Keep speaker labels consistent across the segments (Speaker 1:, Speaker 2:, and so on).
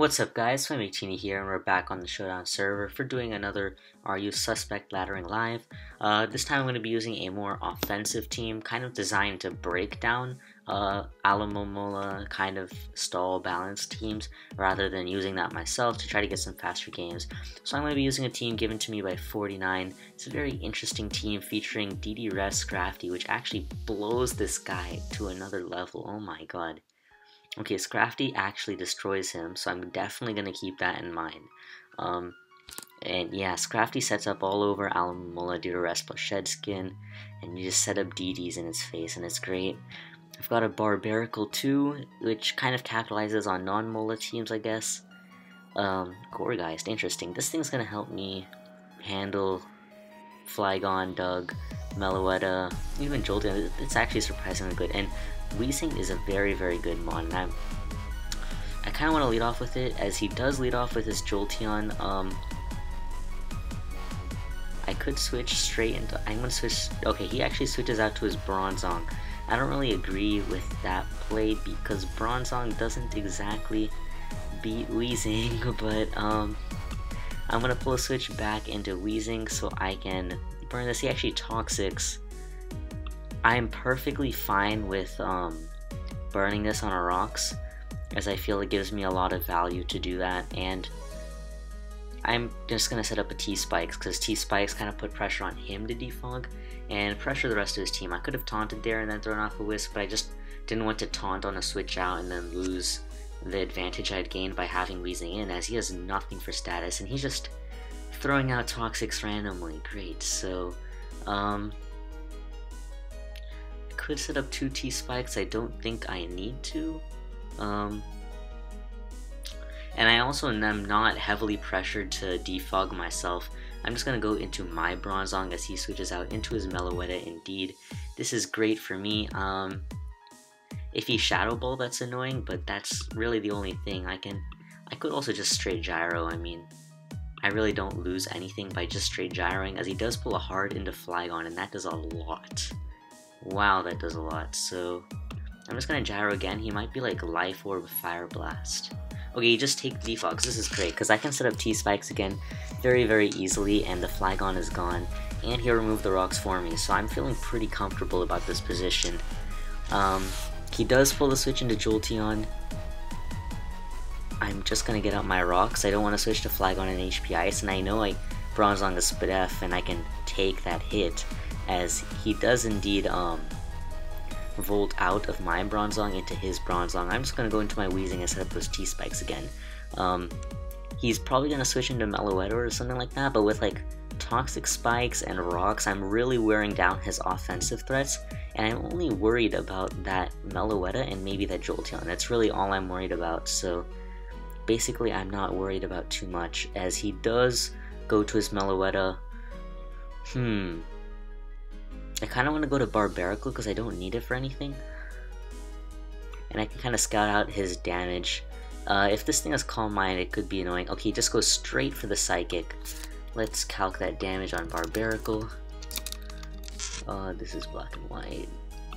Speaker 1: What's up guys, FlamingVictini here and we're back on the Showdown server for doing another Are You Suspect Laddering Live. This time I'm going to be using a more offensive team, kind of designed to break down Alomomola kind of stall balanced teams, rather than using that myself to try to get some faster games. So I'm going to be using a team given to me by 49. It's a very interesting team featuring DD Res Scrafty, which actually blows this guy to another level. Oh my god. Okay, Scrafty actually destroys him, so I'm definitely going to keep that in mind. And yeah, Scrafty sets up all over Alomomola due to Rest plus Shed Skin, and you just set up DDs in its face, and it's great. I've got a Barbarical too, which kind of capitalizes on non-Mola teams, I guess. Goregeist, interesting. This thing's going to help me handle Flygon, Doug, Meloetta, even Jolteon. It's actually surprisingly good, and Weezing is a very, very good mon, and I kind of want to lead off with it, as he does lead off with his Jolteon. I could switch straight into, I'm going to switch, okay, he actually switches out to his Bronzong. I don't really agree with that play, because Bronzong doesn't exactly beat Weezing, but I'm going to pull a switch back into Weezing so I can burn this. He actually Toxics. I am perfectly fine with burning this on a rocks, as I feel it gives me a lot of value to do that, and I'm just going to set up a T-Spikes, because T-Spikes kind of put pressure on him to defog, and pressure the rest of his team. I could have taunted there and then thrown off a Wisp, but I just didn't want to taunt on a switch out and then lose the advantage I'd gained by having Weezing in, as he has nothing for status, and he's just throwing out Toxics randomly. Great, so, could set up 2 T-Spikes. I don't think I need to. And I also am not heavily pressured to defog myself. I'm just going to go into my Bronzong as he switches out into his Meloetta. Indeed, this is great for me. If he Shadow Ball, that's annoying, but that's really the only thing. I could also just straight Gyro. I mean, I really don't lose anything by just straight gyroing, as he does pull a hard into Flygon, and that does a lot. Wow, that does a lot. So I'm just gonna gyro again. He might be like Life Orb, Fire Blast. Okay, you just take defogs. This is great, because I can set up T-Spikes again very, very easily, and the Flygon is gone, and he'll remove the rocks for me, so I'm feeling pretty comfortable about this position. He does pull the switch into Jolteon. I'm just gonna get out my rocks. I don't want to switch to Flygon and HP Ice, and I know I Bronzong the Spadef, and I can take that hit, as he does indeed volt out of my Bronzong into his Bronzong. I'm just going to go into my Weezing and set up those T-Spikes again. He's probably going to switch into Meloetta or something like that, but with like Toxic Spikes and Rocks, I'm really wearing down his offensive threats, and I'm only worried about that Meloetta and maybe that Jolteon. That's really all I'm worried about, so basically I'm not worried about too much, as he does go to his Meloetta. I kind of want to go to Barbarical because I don't need it for anything. And I can kind of scout out his damage. If this thing has Calm Mind, it could be annoying. Okay, just go straight for the Psychic. Let's calc that damage on Barbarical. This is black and white.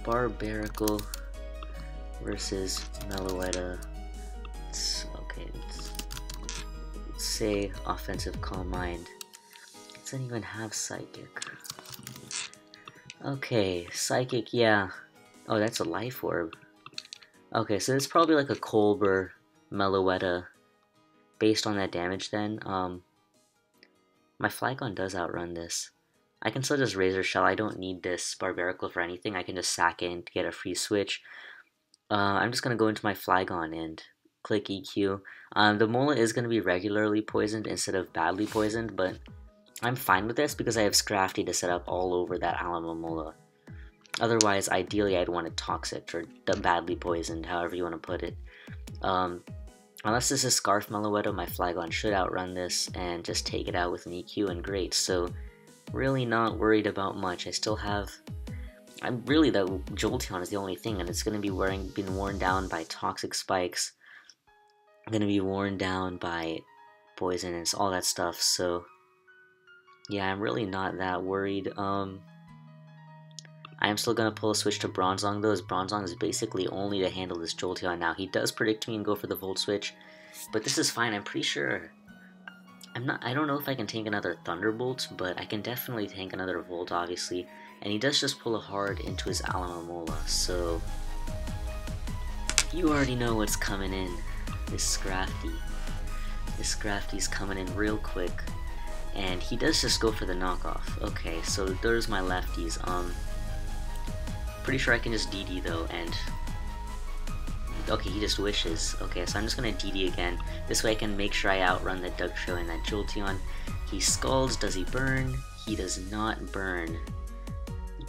Speaker 1: Barbarical versus Meloetta. Okay, let's say offensive Calm Mind. It doesn't even have Psychic. Okay, Psychic, yeah. Oh, that's a Life Orb. Okay, so it's probably like a Colbur Meloetta based on that damage then. My Flygon does outrun this. I can still just Razor Shell. I don't need this Barbarical for anything. I can just sack in to get a free switch. I'm just going to go into my Flygon and click EQ. The Mola is going to be regularly poisoned instead of badly poisoned, but I'm fine with this because I have Scrafty to set up all over that Alomomola. Otherwise, ideally, I'd want it Toxic or badly poisoned, however you want to put it. Unless this is Scarf Meloetta, my Flygon should outrun this and just take it out with an EQ, and great. So, really not worried about much. I still have... the Jolteon is the only thing, and it's going to be being worn down by Toxic Spikes. Going to be worn down by Poison and all that stuff, so... yeah, I'm really not that worried. I am still going to pull a switch to Bronzong though, as Bronzong is basically only to handle this Jolteon now. He does predict me and go for the Volt Switch, But this is fine. I'm pretty sure... I don't know if I can tank another Thunderbolt, but I can definitely tank another Volt, obviously. And he does just pull a hard into his Alomomola, so... You already know what's coming in. This Scrafty. This Scrafty's coming in real quick. And he does just go for the knockoff. Okay, so there's my lefties. Pretty sure I can just DD though, and... Okay, he just wishes. Okay, so I'm just gonna DD again. This way I can make sure I outrun the Dugtrio and that Jolteon. He scalds. Does he burn? He does not burn.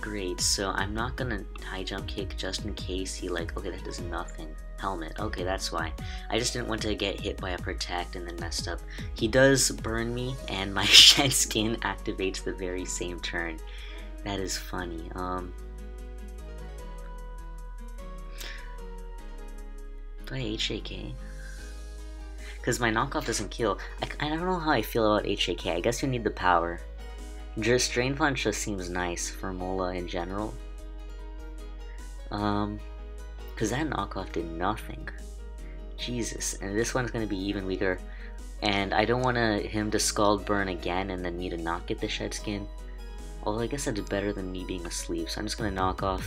Speaker 1: Great, so I'm not gonna high jump kick just in case he okay, that does nothing. Helmet, okay, that's why. I just didn't want to get hit by a Protect and then messed up. He does burn me, and my Shed Skin activates the very same turn. That is funny. Do I HJK? Because my knockoff doesn't kill. I don't know how I feel about HJK. I guess you need the power. Just Drain Punch just seems nice for Mola in general. Because that knockoff did nothing. Jesus. And this one's going to be even weaker. And I don't want him to Scald Burn again and then me to not get the Shed Skin. Although I guess that's better than me being asleep. So I'm just going to knock off.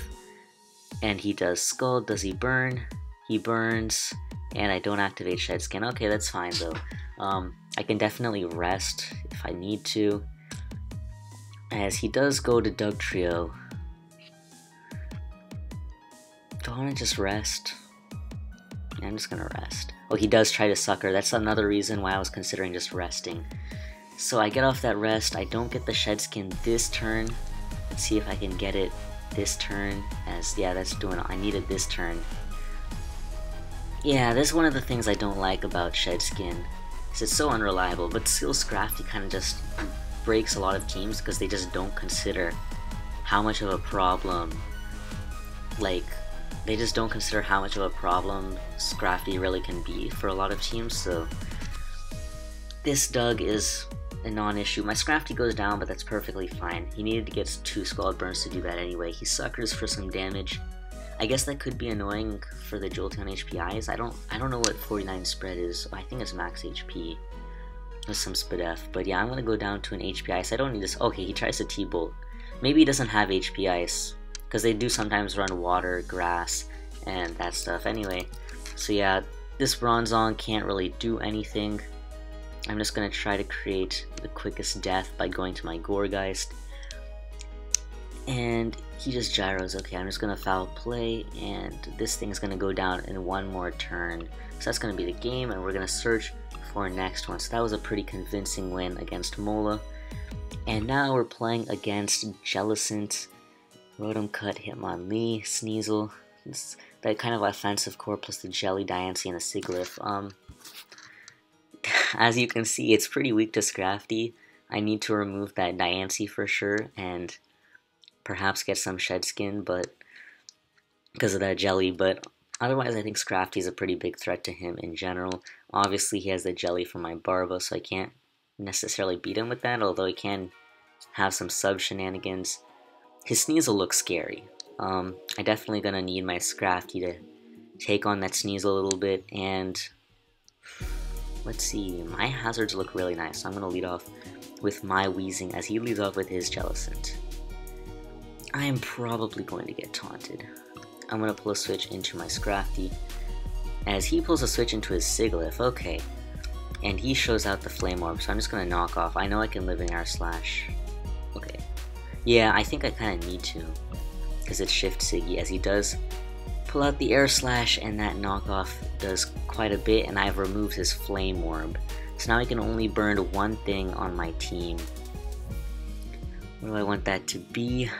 Speaker 1: And he does Scald. Does he burn? He burns, and I don't activate Shed Skin. Okay, that's fine though. I can definitely rest if I need to, as he does go to Dugtrio. Do I want to just rest? Yeah, I'm just gonna rest. Oh, he does try to Sucker. That's another reason why I was considering just resting. So I get off that rest. I don't get the Shed Skin this turn. Let's see if I can get it this turn. Yeah, that's doing it. I need it this turn. Yeah, this is one of the things I don't like about Shed Skin, is it's so unreliable, but still Scrafty kind of just breaks a lot of teams because they just don't consider how much of a problem, they just don't consider how much of a problem Scrafty really can be for a lot of teams, so this Dug is a non-issue. My Scrafty goes down, but that's perfectly fine. He needed to get 2 Scald Burns to do that anyway. He Suckers for some damage. I guess that could be annoying for the Jolteon HPIs. I don't know what 49 spread is. I think it's max HP with some Spadef. But yeah, I'm gonna go down to an HPI, so I don't need this. Okay, he tries to T-Bolt. Maybe he doesn't have HPIs, because they do sometimes run water, grass, and that stuff. Anyway, so yeah, this Bronzong can't really do anything. I'm just gonna try to create the quickest death by going to my Gourgeist. And he just gyros. Okay, I'm just gonna foul play, and this thing's gonna go down in one more turn. So that's gonna be the game, and we're gonna search for our next one. So that was a pretty convincing win against Mola. And now we're playing against Jellicent, Rotom Cut, Hitmonlee, Sneasel. It's that kind of offensive core plus the Jelly, Diancie, and the Sigilyph. As you can see, it's pretty weak to Scrafty. I need to remove that Diancie for sure, and perhaps get some Shed Skin, but because of that Jelly, but otherwise I think Scrafty is a pretty big threat to him in general. Obviously he has the Jelly from my Barba, so I can't necessarily beat him with that, although he can have some sub shenanigans. His Sneasel looks scary. I definitely gonna need my Scrafty to take on that Sneasel a little bit, and let's see, my hazards look really nice, so I'm gonna lead off with my Weezing as he leads off with his Jellicent. I am probably going to get taunted. I'm going to pull a switch into my Scrafty, as he pulls a switch into his Sigilyph. Okay, and he shows out the Flame Orb, so I'm just going to knock off. I know I can live in Air Slash. Okay, yeah, I think I kind of need to, because it's Shift Siggy, as he does pull out the Air Slash, and that knockoff does quite a bit, and I've removed his Flame Orb. So now I can only burn one thing on my team. What do I want that to be?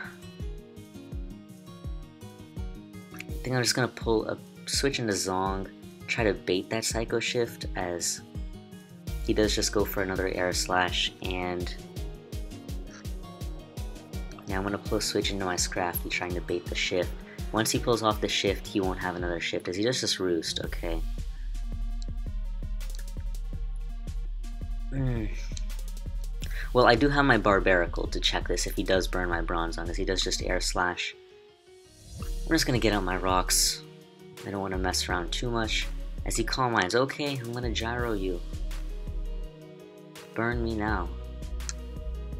Speaker 1: I think I'm just gonna pull a switch into Zong, try to bait that Psycho Shift, as he does just go for another Air Slash, and now I'm gonna pull a switch into my Scrafty, trying to bait the Shift. Once he pulls off the Shift, he won't have another Shift, as he does just Roost. Okay. Well, I do have my Barbaracle to check this if he does burn my Bronzong, as he does just Air Slash. I'm just gonna get out my rocks. I don't want to mess around too much, As he Calm Minds. Okay, I'm gonna gyro you. Burn me now.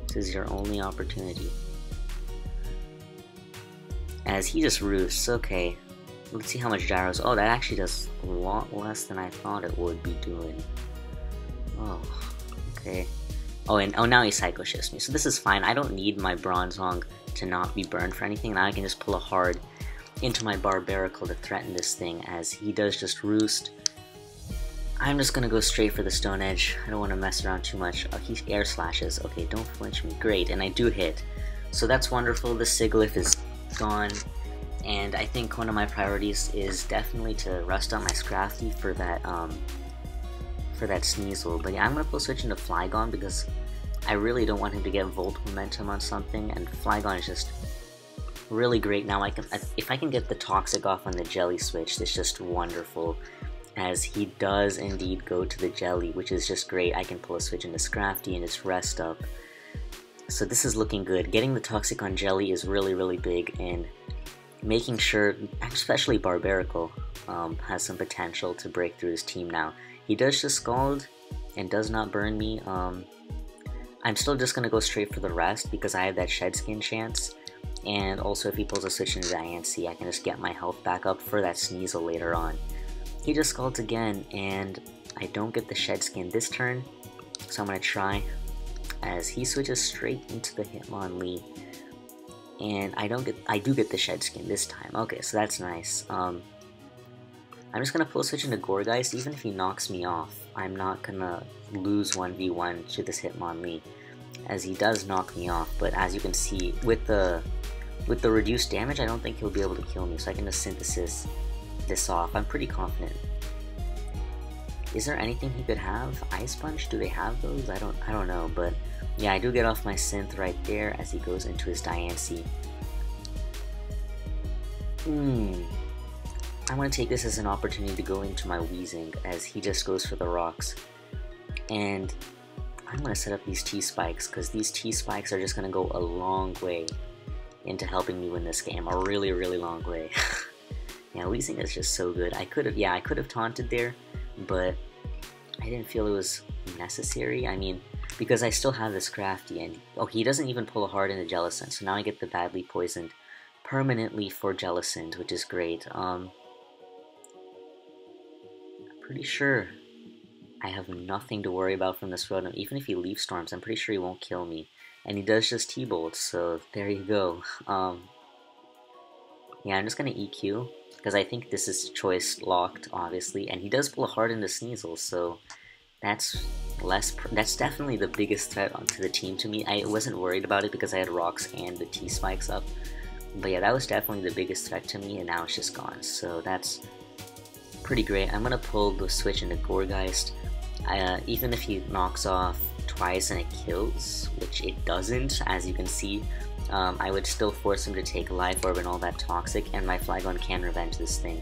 Speaker 1: This is your only opportunity. As he just roosts. Okay. Let's see how much gyros. Oh, that actually does a lot less than I thought it would be doing. Oh, okay. Oh, and now he Psycho Shifts me. So this is fine. I don't need my Bronzong to not be burned for anything. Now I can just pull a hard into my Barbaracle to threaten this thing, as he does just roost. I'm just gonna go straight for the Stone Edge. I don't want to mess around too much. Oh, he Air Slashes. Okay, don't flinch me. Great, and I do hit. So that's wonderful. The Sigilyph is gone. And I think one of my priorities is definitely to rust out my Scrafty for that Sneasel. But yeah, I'm gonna pull switch into Flygon because I really don't want him to get Volt Momentum on something, and Flygon is just really great. Now if I can get the Toxic off on the Jelly switch, it's just wonderful, as he does indeed go to the Jelly, which is just great. I can pull a switch into Scrafty and just rest up. So this is looking good. Getting the Toxic on Jelly is really big, and making sure, especially Barbaracle, has some potential to break through his team now. He does just Scald and does not burn me. I'm still just going to go straight for the rest because I have that Shed Skin chance. And also if he pulls a switch into Diancie, I can just get my health back up for that Sneasel later on. He just Scalds again, and I don't get the Shed Skin this turn. So I'm going to try, as he switches straight into the Hitmonlee. And I do get the Shed Skin this time. Okay, so that's nice. I'm just gonna pull switch into Gourgeist. Even if he knocks me off, I'm not gonna lose 1v1 to this Hitmonlee, as he does knock me off. But as you can see, with the reduced damage, I don't think he'll be able to kill me. So I can just Synthesis this off. I'm pretty confident. Is there anything he could have? Ice Punch? Do they have those? I don't know, but yeah, I do get off my Synth right there as he goes into his Diancie. I'm going to take this as an opportunity to go into my Weezing, as he just goes for the rocks. And I'm going to set up these T-Spikes, because these T-Spikes are just going to go a long way into helping me win this game. A really long way. Yeah, Weezing is just so good. I could have taunted there, but I didn't feel it was necessary. I mean, because I still have this Crafty, and oh, he doesn't even pull a hard into Jellicent, so now I get the badly poisoned permanently for Jellicent, which is great. I'm pretty sure I have nothing to worry about from this Rotom. Even if he Leaf Storms, I'm pretty sure he won't kill me. And he does just T-Bolt, so there you go. Yeah, I'm just gonna EQ, because I think this is choice locked, obviously, and he does pull a hard into Sneasel, so that's definitely the biggest threat onto the team to me. I wasn't worried about it because I had Rocks and the T-Spikes up, but yeah, that was definitely the biggest threat to me, and now it's just gone, so that's pretty great. I'm gonna pull the switch into Gourgeist. Even if he knocks off twice and it kills, which it doesn't, as you can see, I would still force him to take Life Orb and all that Toxic, and my Flygon can revenge this thing.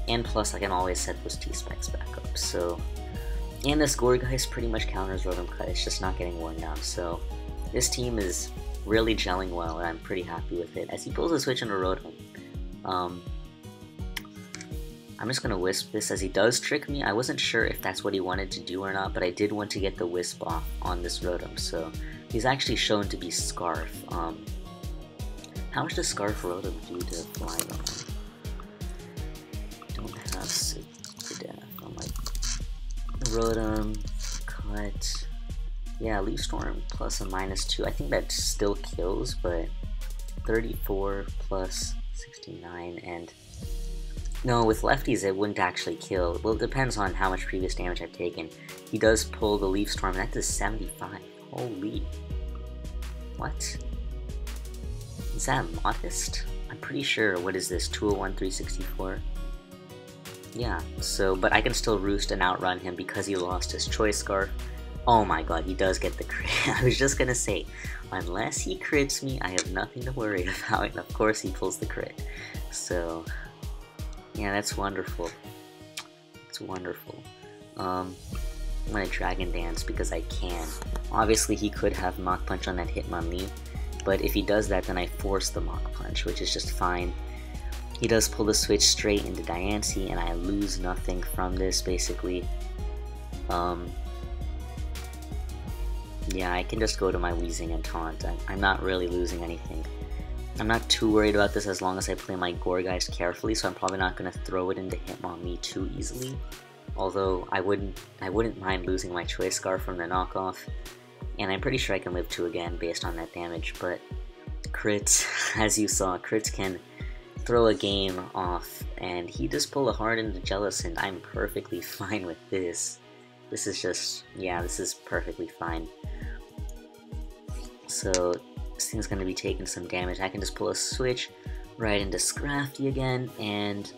Speaker 1: And plus, I can always set those T-Spikes back up, so... And this Gourgeist pretty much counters Rotom Cut, it's just not getting worn down, so... This team is really gelling well, and I'm pretty happy with it. As he pulls a switch into Rotom, I'm just gonna Wisp this, as he does trick me. I wasn't sure if that's what he wanted to do or not, but I did want to get the Wisp off on this Rotom, so... He's actually shown to be Scarf. How much does Scarf Rotom do to Flygon? Don't have Sick to Death. I'm like, Rotom, Cut. Yeah, Leaf Storm plus a -2. I think that still kills, but 34 plus 69, and no, with lefties it wouldn't actually kill. Well, it depends on how much previous damage I've taken. He does pull the Leaf Storm, and that does 75. Holy. What? Is that modest? I'm pretty sure. What is this? 201, 364? Yeah, so, but I can still roost and outrun him because he lost his Choice Scarf. Oh my god, he does get the crit. I was just gonna say, unless he crits me, I have nothing to worry about. And of course he pulls the crit. So, yeah, that's wonderful. It's wonderful. I'm gonna Dragon Dance because I can. Obviously he could have Mach Punch on that Hitmonlee, but if he does that then I force the Mach Punch, which is just fine. He does pull the switch straight into Diancie, and I lose nothing from this, basically. Yeah, I can just go to my Weezing and taunt. I'm not really losing anything. I'm not too worried about this as long as I play my Gourgeist carefully, so I'm probably not going to throw it into Hitmonlee too easily. Although, I wouldn't mind losing my Choice Scarf from the knockoff. And I'm pretty sure I can live 2 again based on that damage, but crits, as you saw, crits can throw a game off, and he just pulled a hard into Jellicent. I'm perfectly fine with this. This is just, yeah, this is perfectly fine. So, this thing's going to be taking some damage. I can just pull a switch right into Scrafty again, and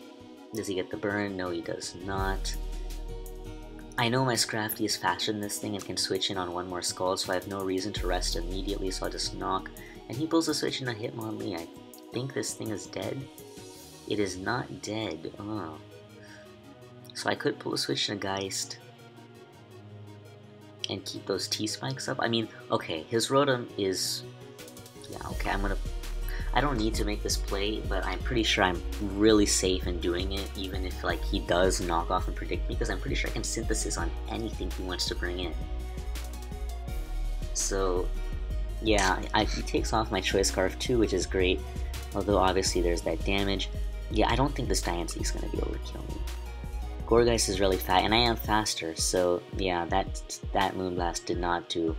Speaker 1: does he get the burn? No, he does not. I know my Scrafty is faster than this thing and can switch in on 1 more Scald, so I have no reason to rest immediately, so I'll just knock. And he pulls a switch into Hitmonlee. I think this thing is dead. It is not dead. Oh. So I could pull a switch into Geist and keep those T-Spikes up. I mean, okay, his Rotom is... Yeah, okay, I don't need to make this play, but I'm pretty sure I'm really safe in doing it, even if, like, he does knock off and predict me, because I'm pretty sure I can Synthesis on anything he wants to bring in. So, yeah, he takes off my Choice Scarf too, which is great, although obviously there's that damage. Yeah, I don't think this Diancie is going to be able to kill me. Gourgeist is really fast, and I am faster, so yeah, that Moonblast did not do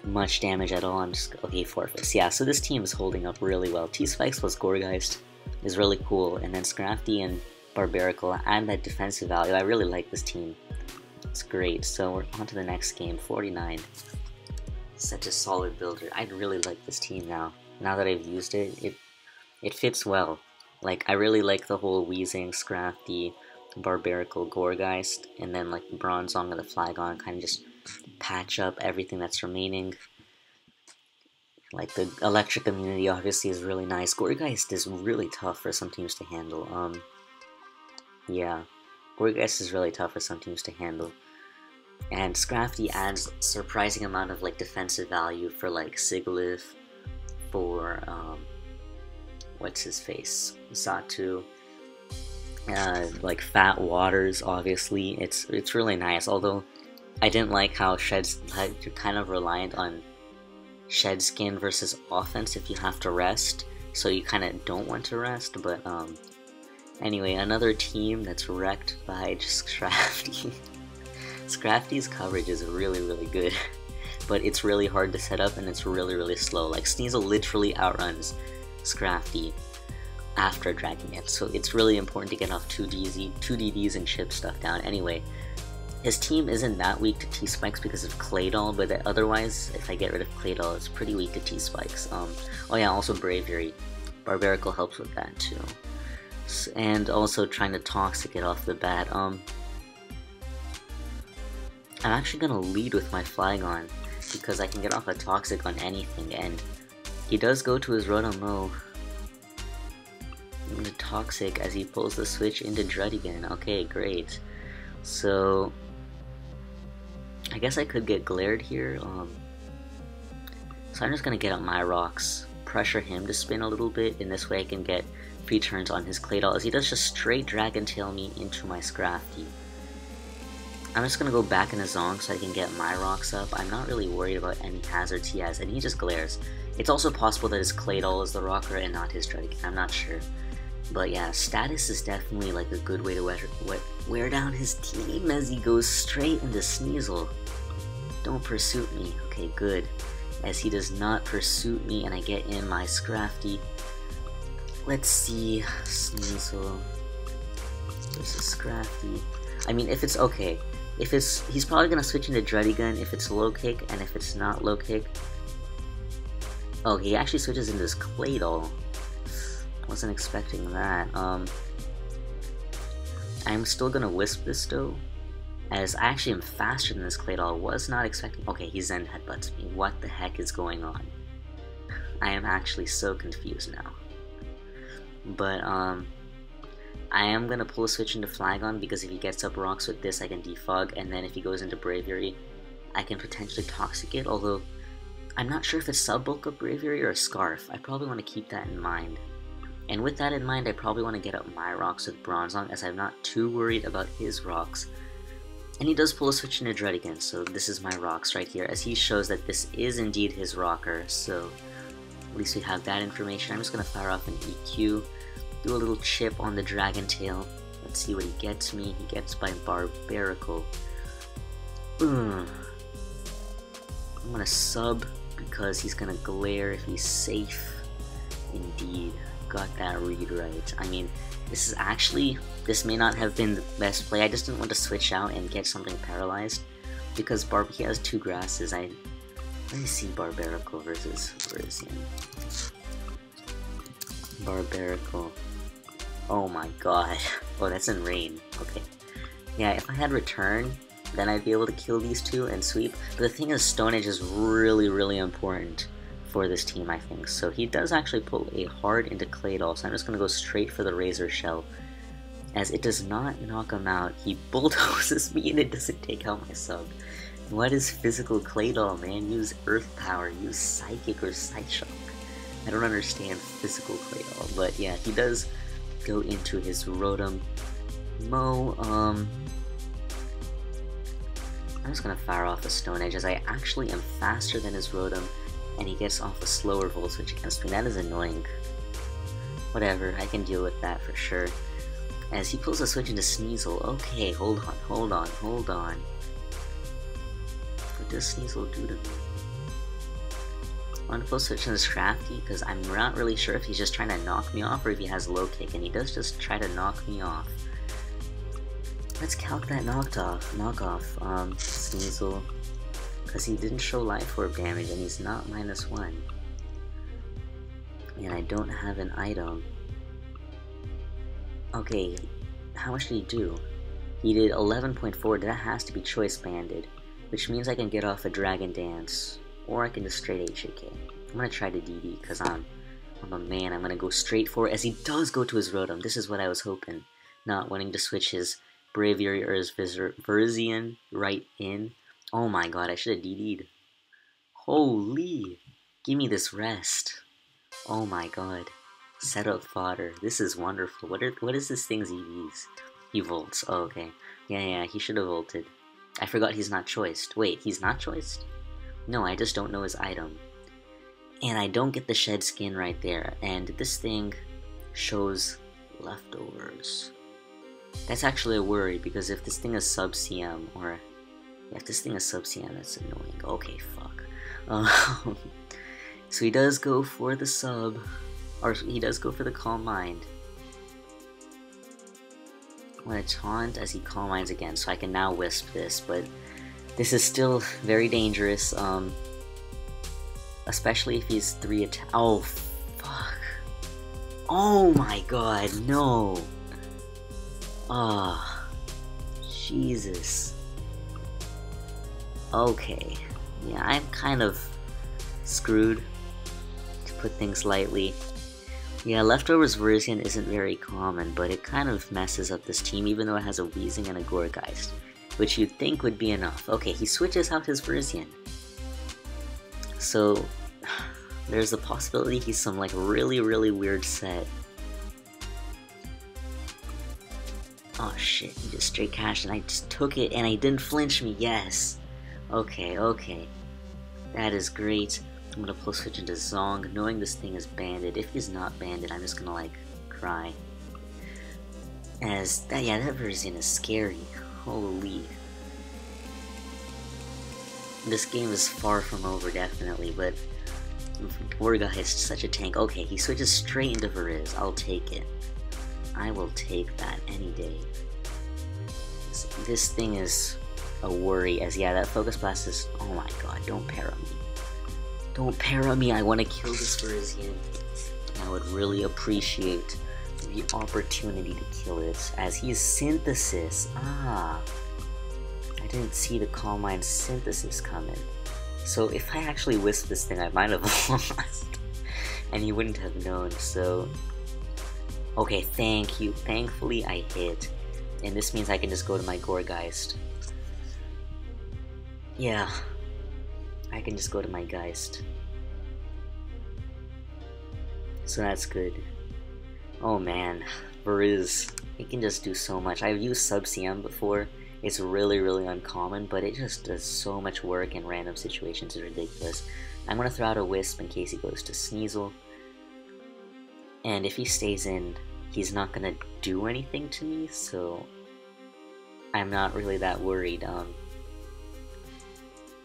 Speaker 1: much damage at all. I'm just, okay, Forfeits. Yeah, so this team is holding up really well. T-Spikes plus Gourgeist is really cool, and then Scrafty and Barbaracle add that defensive value. I really like this team. It's great. So we're on to the next game, 49. Such a solid builder. I really like this team now. Now that I've used it, it fits well. Like, I really like the whole Weezing, Scrafty, Barbaracle, Gourgeist, and then like the Bronzong and the Flygon kind of just patch up everything that's remaining. Like the electric immunity obviously is really nice. Gourgeist is really tough for some teams to handle. Yeah, Gourgeist is really tough for some teams to handle. And Scrafty adds surprising amount of like defensive value for like Sigilyph, for what's his face, Xatu. Like Fat Waters, obviously, it's really nice. Although I didn't like how you're kind of reliant on Shed Skin versus offense if you have to rest, so you kind of don't want to rest. But anyway, another team that's wrecked by just Scrafty. Scrafty's coverage is really good, but it's really hard to set up and it's really slow. Like Sneasel literally outruns Scrafty after dragging it, so it's really important to get off 2 DDs and chip stuff down. Anyway, his team isn't that weak to T-Spikes because of Claydol, but otherwise, if I get rid of Claydol, it's pretty weak to T-Spikes. Oh yeah, also Braviary. Barbaracle helps with that too. And also trying to Toxic it off the bat. I'm actually gonna lead with my Flygon, because I can get off a Toxic on anything, and he does go to his Rotom-Mow. Into Toxic as he pulls the switch into Druddigon. Okay, great. So I guess I could get glared here. So I'm just gonna get up my rocks, pressure him to spin a little bit, and this way I can get free turns on his Claydol, as he does just straight Dragon Tail me into my Scrafty. I'm just gonna go back in a Zong so I can get my rocks up. I'm not really worried about any hazards he has, and he just glares. It's also possible that his Claydol is the rocker and not his Druddigon. I'm not sure. But yeah, status is definitely like a good way to wear down his team as he goes straight into Sneasel. Don't pursue me. Okay, good. As he does not pursue me and I get in my Scrafty. Let's see. Sneasel versus Scrafty. I mean, if it's okay. He's probably gonna switch into Druddigon if it's low kick, and if it's not low kick. Oh, he actually switches into his Claydol. Wasn't expecting that. I'm still gonna Wisp this though, as I actually am faster than this Claydol. Was not expecting. Okay, he Zen Headbutts me. What the heck is going on? I am actually so confused now. But I am gonna pull a switch into Flygon, because if he gets up rocks with this, I can defog, and then if he goes into Braviary, I can potentially Toxic it. Although I'm not sure if it's sub bulk of Braviary or a Scarf. I probably want to keep that in mind. And with that in mind, I probably want to get up my rocks with Bronzong, as I'm not too worried about his rocks. And he does pull a switch into Dread again, so this is my rocks right here, as he shows that this is indeed his rocker, so at least we have that information. I'm just going to fire off an EQ, do a little chip on the Dragon Tail. Let's see what he gets me. He gets by Barbarical. I'm going to sub because he's going to glare if he's safe. Indeed, got that read right. I mean, this may not have been the best play. I just didn't want to switch out and get something paralyzed because he has 2 grasses. Let me see Barbarical versus Verzian. Barbarical. Oh my god. Oh, that's in rain. Okay. Yeah, if I had Return, then I'd be able to kill these 2 and sweep. But the thing is, Stone Edge is really, really important for this team, I think. So he does actually pull a hard into Claydol, so I'm just going to go straight for the Razor Shell. As it does not knock him out, he bulldozes me and it doesn't take out my sub. What is physical Claydol, man? Use Earth Power, use Psychic or Psyshock. I don't understand physical Claydol, but yeah, he does go into his Rotom. I'm just gonna fire off a Stone Edge, as I actually am faster than his Rotom, and he gets off a slower Volt Switch against me. That is annoying. Whatever, I can deal with that for sure. As he pulls a switch into Sneasel. Okay, hold on. What does Sneasel do to me? I want to pull a switch into Scrafty, because I'm not really sure if he's just trying to knock me off or if he has low kick, and he does just try to knock me off. Let's calc that knockoff, Sneasel, because he didn't show Life Orb damage and he's not -1. And I don't have an item. Okay, how much did he do? He did 11.4, that has to be Choice Banded, which means I can get off a Dragon Dance, or I can just straight HAK. I'm gonna try to DD, because I'm a man. I'm gonna go straight for it, as he does go to his Rotom. This is what I was hoping, not wanting to switch his Braviary or his Verzian right in. Oh my god, I should have DD'd. Holy! Give me this rest. Oh my god. Set up fodder. This is wonderful. What is this thing's EVs? He volts. Oh, okay. Yeah, he should have volted. I forgot he's not choiced. Wait, he's not choiced? No, I just don't know his item. And I don't get the shed skin right there. And this thing shows leftovers. That's actually a worry, because if this thing is sub CM, or if this thing is sub CM, that's annoying. Okay, fuck. So he does go for the sub, or he does go for the Calm Mind. I'm gonna taunt as he Calm Minds again, so I can now Wisp this, but this is still very dangerous, especially if he's 3 attack. Oh, fuck. Oh my god, no. Ah, Jesus. Okay, yeah, I'm kind of screwed, to put things lightly. Yeah, Leftovers Verzian isn't very common, but it kind of messes up this team, even though it has a Weezing and a Gourgeist, which you'd think would be enough. Okay, he switches out his Verzian. So, there's a possibility he's some, like, really, really weird set. Oh shit, he just straight cashed and I just took it and I didn't flinch me, yes! Okay. That is great. I'm gonna pull switch into Zong, knowing this thing is banded. If he's not banded, I'm just gonna, like, cry. As, that Verzian is scary. Holy. This game is far from over, definitely, but Gourgeist is such a tank. Okay, he switches straight into Veriz. I'll take it. I will take that any day. So this thing is a worry, as yeah, that Focus Blast is... Oh my god, don't para me. Don't para me, I want to kill this Verzian. I would really appreciate the opportunity to kill it, as he's Synthesis. Ah, I didn't see the Calm Mind Synthesis coming. So if I actually Wisp this thing, I might have lost. And he wouldn't have known, so... Okay, thank you. Thankfully, I hit. And this means I can just go to my Gourgeist. Yeah. I can just go to my Geist. So that's good. Oh man, Veriz, he can just do so much. I've used Sub CM before. It's really, really uncommon, but it just does so much work in random situations. It's ridiculous. I'm gonna throw out a Wisp in case he goes to Sneasel. And if he stays in, he's not gonna do anything to me, so I'm not really that worried.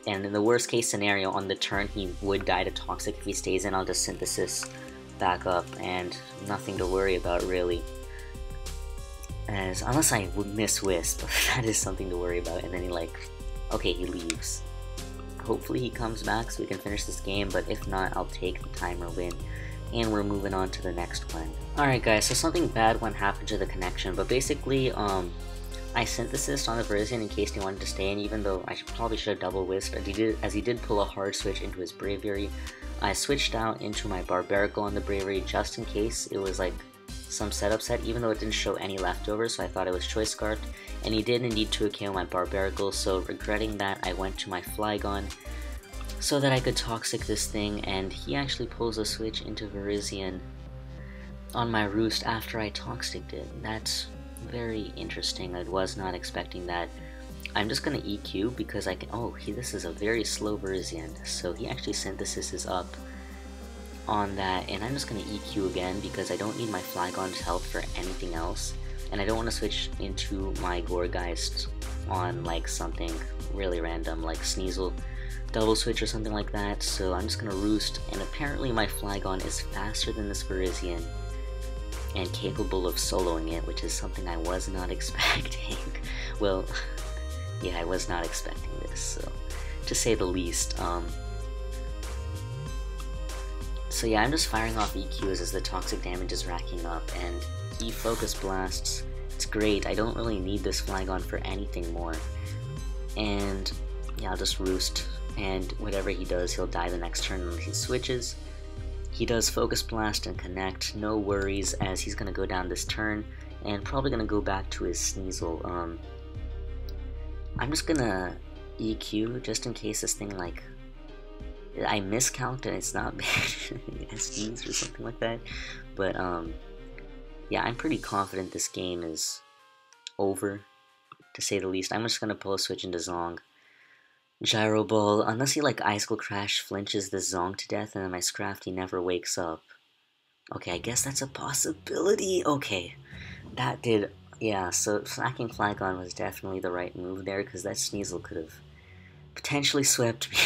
Speaker 1: And in the worst case scenario, on the turn he would die to Toxic. If he stays in, I'll just Synthesis back up, and nothing to worry about really. Unless I would miss Wisp, that is something to worry about. And then okay, he leaves. Hopefully he comes back so we can finish this game, but if not, I'll take the timer win. And we're moving on to the next one. Alright guys, so something bad went happen to the connection, but basically, I Synthesis on the Virizion in case he wanted to stay in, even though I probably should have double Wisp, as he did pull a hard switch into his Braviary. I switched out into my Barbarical on the Braviary just in case it was like some setup set, even though it didn't show any leftovers, so I thought it was Choice Scarfed, and he did indeed 2KO my Barbarical, so regretting that, I went to my Flygon so that I could Toxic this thing, and he actually pulls a switch into Virizion on my Roost after I Toxiced it. That's very interesting. I was not expecting that. I'm just gonna EQ because I can. Oh, this is a very slow Virizion, so he actually Synthesis up on that, and I'm just gonna EQ again because I don't need my Flygon's health for anything else, and I don't want to switch into my Gourgeist on like something really random like Sneasel double switch or something like that. So I'm just gonna Roost, and apparently my Flygon is faster than this Virizion and capable of soloing it, which is something I was not expecting. Well, yeah, I was not expecting this, so to say the least. So yeah, I'm just firing off EQs as the toxic damage is racking up, and he Focus Blasts. It's great. I don't really need this Flygon for anything more. And yeah, I'll just Roost, and whatever he does, he'll die the next turn unless he switches. He does Focus Blast and Connect, no worries, as he's gonna go down this turn, and probably gonna go back to his Sneasel. I'm just gonna EQ, just in case this thing, like, I miscount and it's not bad, SDs or something like that, but, yeah, I'm pretty confident this game is over, to say the least. I'm just gonna pull a switch into Zong. Gyro Ball, unless he like Icicle Crash flinches the Zong to death and then my Scrafty never wakes up. Okay, I guess that's a possibility. Okay, that did, yeah, so sacking Flygon was definitely the right move there, because that Sneasel could have potentially swept me.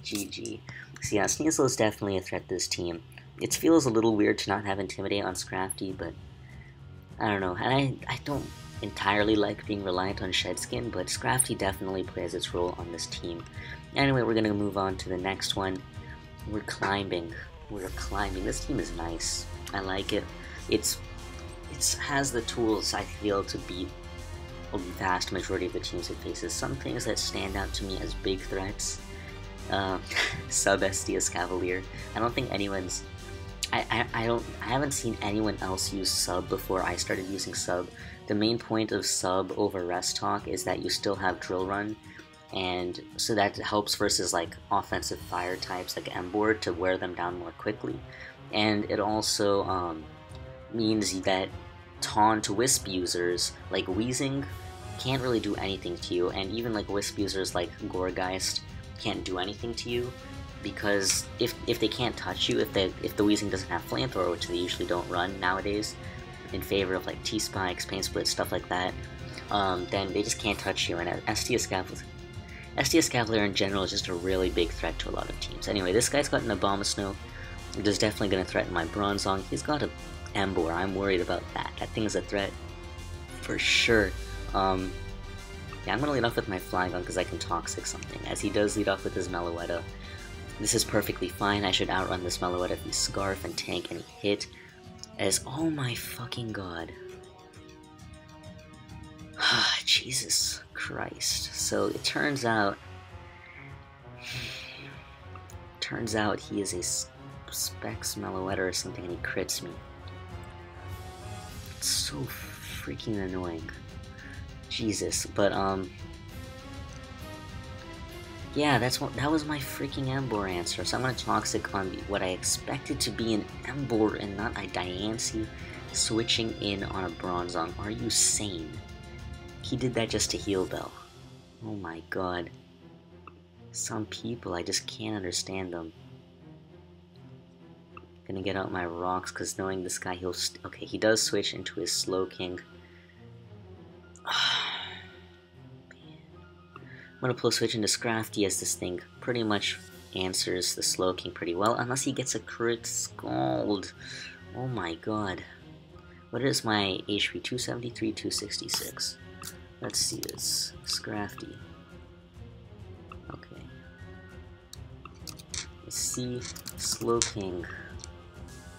Speaker 1: GG. So yeah, Sneasel is definitely a threat to this team. It feels a little weird to not have Intimidate on Scrafty, but I don't know, and I don't entirely like being reliant on Shedskin, but Scrafty definitely plays its role on this team. Anyway, we're gonna move on to the next one. We're climbing. This team is nice. I like it. It has the tools, I feel, to beat a vast majority of the teams it faces. Some things that stand out to me as big threats. Sub SDS Cavalier. I don't think anyone's. I haven't seen anyone else use Sub before I started using Sub. The main point of Sub over Rest Talk is that you still have Drill Run, and so that helps versus like offensive fire types like Emboar to wear them down more quickly. And it also means that Taunt Wisp users like Weezing can't really do anything to you, and even like Wisp users like Gourgeist can't do anything to you, because if they can't touch you, if the Weezing doesn't have Flamethrower, which they usually don't run nowadays, in favor of like T-Spikes, Pain Split, stuff like that, then they just can't touch you, and SDS Cavalier in general is just a really big threat to a lot of teams. Anyway, this guy's got an Abomasnow, which is definitely going to threaten my Bronzong. He's got a Emboar, I'm worried about that. That thing is a threat for sure. Yeah, I'm going to lead off with my Flygon because I can Toxic something, as he does lead off with his Meloetta. This is perfectly fine. I should outrun this Meloetta if he Scarf and tank any hit. As, oh my fucking god. Jesus Christ. So it turns out he is a Specs Meloetta or something, and he crits me. It's so freaking annoying. Jesus, but Yeah, that was my freaking Emboar answer. So I'm gonna Toxic on what I expected to be an Emboar and not a Diancie switching in on a Bronzong. Are you sane? He did that just to heal Bell. Oh my god. Some people, I just can't understand them. Gonna get out my rocks, because knowing this guy, he'll... okay, he does switch into his Slowking. I'm gonna pull switch into Scrafty, as this thing pretty much answers the Slowking pretty well, unless he gets a crit Scald. Oh my god. What is my HP? 273, 266. Let's see this. Scrafty. Okay. Let's see. Slowking.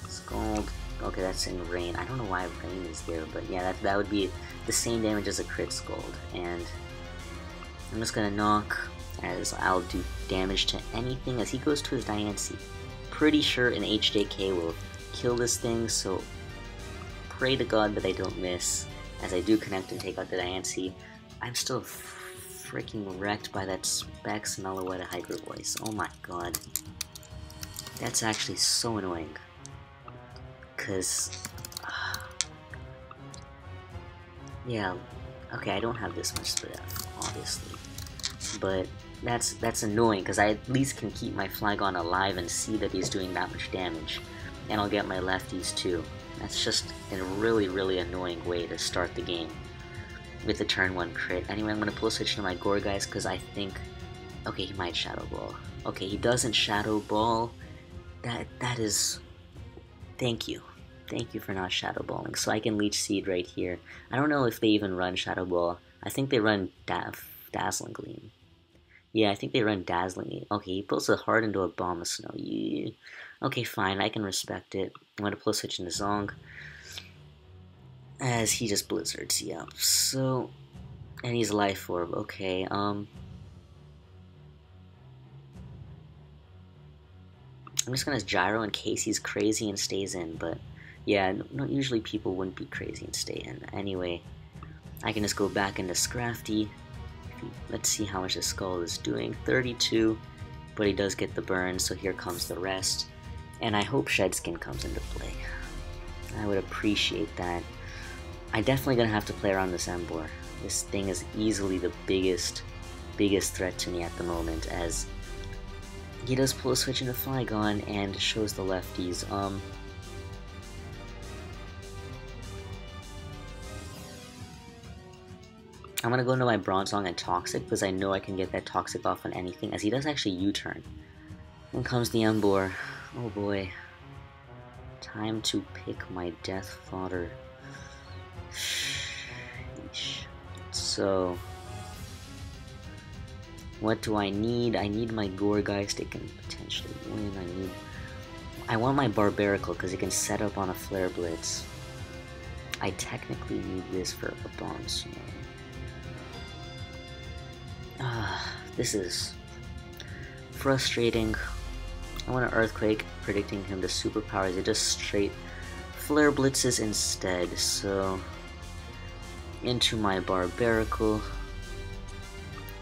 Speaker 1: Scald. Okay, that's in Rain. I don't know why Rain is there, but yeah, that would be the same damage as a crit Scald. And I'm just gonna knock, as I'll do damage to anything as he goes to his Diancie. Pretty sure an HJK will kill this thing, so pray to God that I don't miss. As I do connect and take out the Diancie, I'm still freaking wrecked by that Specs and Alouette Hydro Voice. Oh my god. That's actually so annoying. Cause... yeah, okay, I don't have this much Split F, obviously. But that's annoying, because I at least can keep my Flygon alive and see that he's doing that much damage. And I'll get my lefties too. That's just a really, really annoying way to start the game with a turn 1 crit. Anyway, I'm going to pull switch to my Gourgeist because I think... okay, he might Shadow Ball. Okay, he doesn't Shadow Ball. That is... thank you. Thank you for not Shadow Balling. So I can Leech Seed right here. I don't know if they even run Shadow Ball. I think they run Dazzling Gleam. Yeah, I think they run Dazzling Gleam. Okay, he pulls a Heart into a Bomb of Snow. Yeah. Okay, fine, I can respect it. I'm going to pull switch into Zong, as he just Blizzards, yeah. So, and he's Life Orb, okay, I'm just gonna Gyro in case he's crazy and stays in, but yeah, no, usually people wouldn't be crazy and stay in. Anyway, I can just go back into Scrafty. Let's see how much the Skull is doing. 32, but he does get the burn, so here comes the rest. And I hope Shedskin comes into play. I would appreciate that. I'm definitely going to have to play around this Emboar. This thing is easily the biggest threat to me at the moment, as he does pull a switch into Flygon and shows the lefties. I'm going to go into my Bronzong and Toxic, because I know I can get that Toxic off on anything, as he does actually U-turn. In comes the Emboar. Oh boy. Time to pick my death fodder. So, what do I need? I need my Gourgeist. It can potentially win. I want my Barbaracle because it can set up on a Flare Blitz. I technically need this for a Bomb Snow. This is frustrating. I want an Earthquake, predicting him to superpowers. It just straight Flare Blitzes instead, so into my Barbaracle.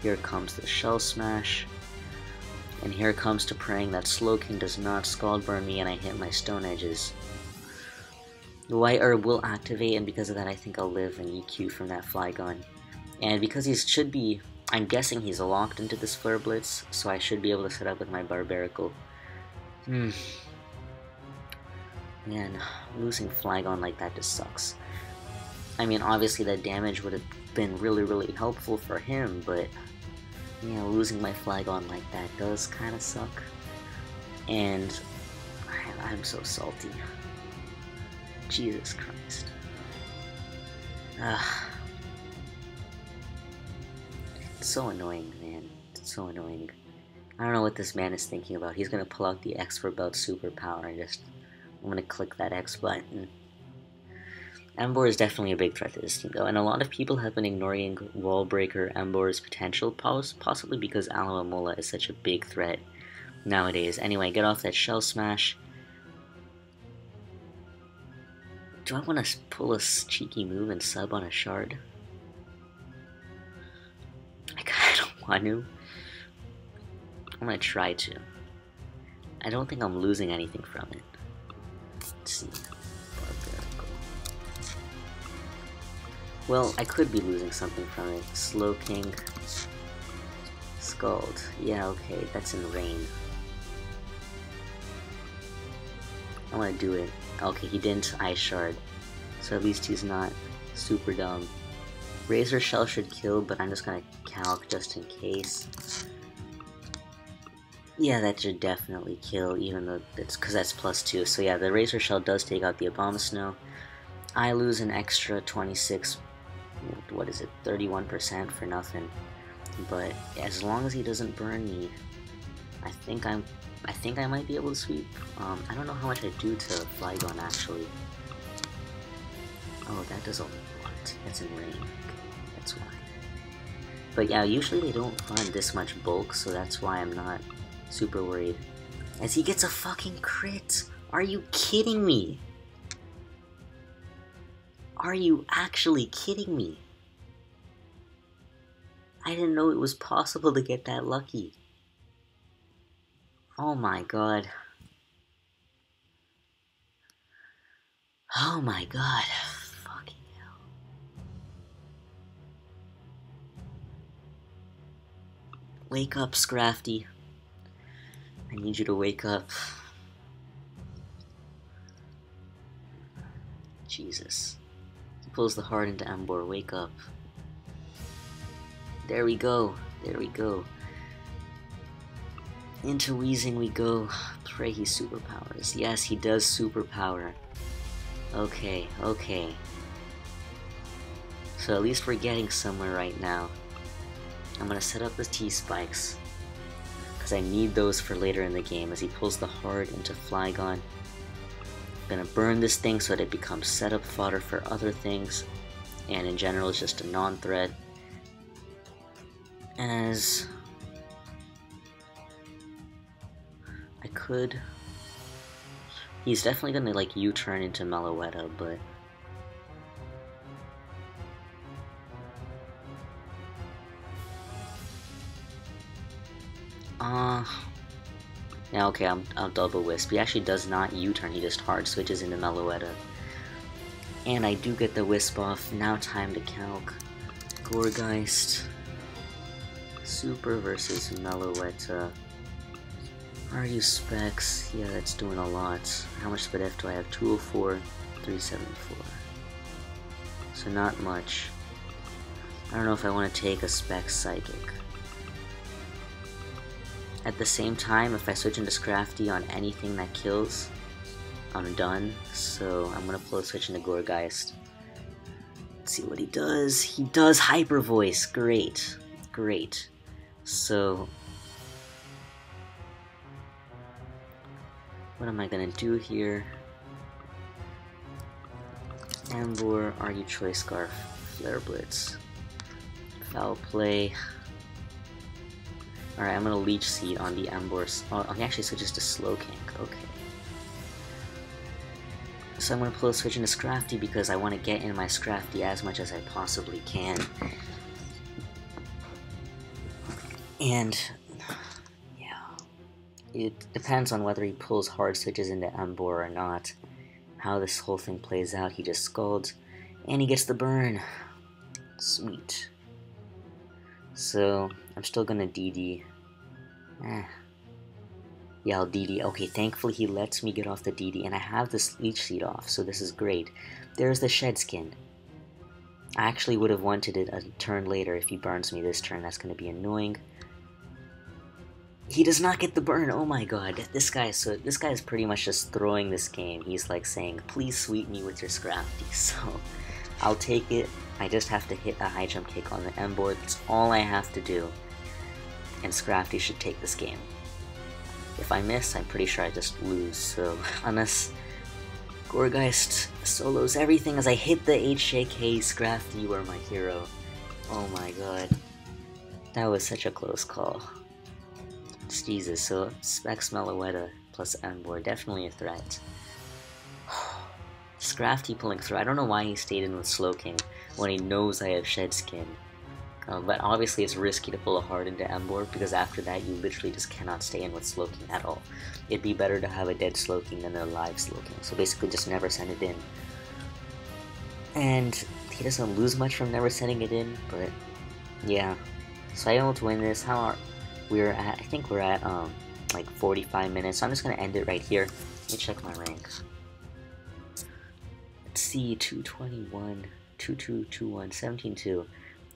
Speaker 1: Here comes the Shell Smash. And here comes to praying that Slowking does not Scald Burn me and I hit my Stone Edges. The White Herb will activate, and because of that I think I'll live an EQ from that Flygon. And because he should be, I'm guessing he's locked into this Flare Blitz, so I should be able to set up with my Barbaracle. Man, losing Flygon like that just sucks. I mean, obviously that damage would have been really, really helpful for him, but yeah, losing my Flygon like that does kind of suck. And I'm so salty. Jesus Christ. It's so annoying, man. It's so annoying. I don't know what this man is thinking about. He's gonna pull out the X for Belt Superpower and I'm gonna click that X button. Emboar is definitely a big threat to this team though, and a lot of people have been ignoring Wall Breaker Emboar's potential, possibly because Alomomola is such a big threat nowadays. Anyway, get off that Shell Smash. Do I want to pull a cheeky move and sub on a Shard? I kinda don't want to. I'm gonna try to. I don't think I'm losing anything from it. Let's see. Well, I could be losing something from it. Slowking. Scald. Yeah, okay, that's in rain. I want to do it. Okay, he didn't Ice Shard. So at least he's not super dumb. Razor Shell should kill, but I'm just gonna calc just in case. Yeah, that should definitely kill, even though it's because that's +2. So yeah, the Razor Shell does take out the Abomasnow. I lose an extra 26, what is it, 31% for nothing. But as long as he doesn't burn me, I think I might be able to sweep. I don't know how much I do to Flygon actually. Oh, that does a lot. That's in rain. Okay, that's why. But yeah, usually they don't run this much bulk, so that's why I'm not super worried. As he gets a fucking crit! Are you kidding me? Are you actually kidding me? I didn't know it was possible to get that lucky. Oh my god. Oh my god. Fucking hell. Wake up, Scrafty. I need you to wake up. Jesus. He pulls the heart into Ember. Wake up. There we go. There we go. Into Wheezing we go. Pray he superpowers. Yes, he does superpower. Okay, okay. So at least we're getting somewhere right now. I'm gonna set up the T-Spikes, because I need those for later in the game as he pulls the heart into Flygon. I'm gonna burn this thing so that it becomes setup fodder for other things, and in general it's just a non-threat. As I could... He's definitely gonna like U-turn into Meloetta, but... Yeah, okay, I'll double Wisp. He actually does not U-turn, he just hard switches into Meloetta. And I do get the Wisp off. Now time to calc. Gourgeist. Super versus Meloetta. Are you Specs? Yeah, that's doing a lot. How much speed F do I have? 204, 374. So not much. I don't know if I want to take a Specs Psychic. At the same time, if I switch into Scrafty on anything that kills, I'm done. So I'm gonna pull a switch into Gourgeist. Let's see what he does. He does Hyper Voice. Great. Great. So what am I gonna do here? Ember, Argue Choice Scarf, Flare Blitz, Foul Play. Alright, I'm gonna Leech Seed on the Ember. Oh, he actually switches to Slowking. Okay. So I'm gonna pull a switch into Scrafty because I want to get in my Scrafty as much as I possibly can. And yeah, it depends on whether he pulls hard switches into Ember or not. How this whole thing plays out. He just Scalds, and he gets the burn. Sweet. So I'm still gonna DD. Yeah, I'll DD. Okay, thankfully he lets me get off the DD, and I have this Leech Seed off, so this is great. There's the Shed Skin. I actually would have wanted it a turn later if he burns me this turn. That's gonna be annoying. He does not get the burn. Oh my god, this guy is pretty much just throwing this game. He's like saying, please sweep me with your Scrafty. So I'll take it. I just have to hit a high jump kick on the M board. That's all I have to do. And Scrafty should take this game. If I miss, I'm pretty sure I just lose. So unless Gourgeist solos everything as I hit the HJK, Scrafty, you are my hero. Oh my god. That was such a close call. Jesus, so Specs Meloetta plus Ember, definitely a threat. Scrafty pulling through. I don't know why he stayed in with Slowking when he knows I have Shed Skin. But obviously it's risky to pull a hard into Emboar because after that you literally just cannot stay in with Slowking at all. It'd be better to have a dead Slowking than a live Slowking, so basically just never send it in. And he doesn't lose much from never sending it in, but yeah. So I able to win this. How are we're at? I think we're at like 45 minutes. So I'm just gonna end it right here. Let me check my rank. Let's see, 221, 2221, 17-2.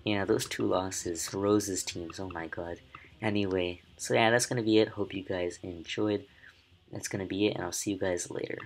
Speaker 1: Yeah, those 2 losses, Rose's teams, oh my god. Anyway, so yeah, that's gonna be it. Hope you guys enjoyed. That's gonna be it, and I'll see you guys later.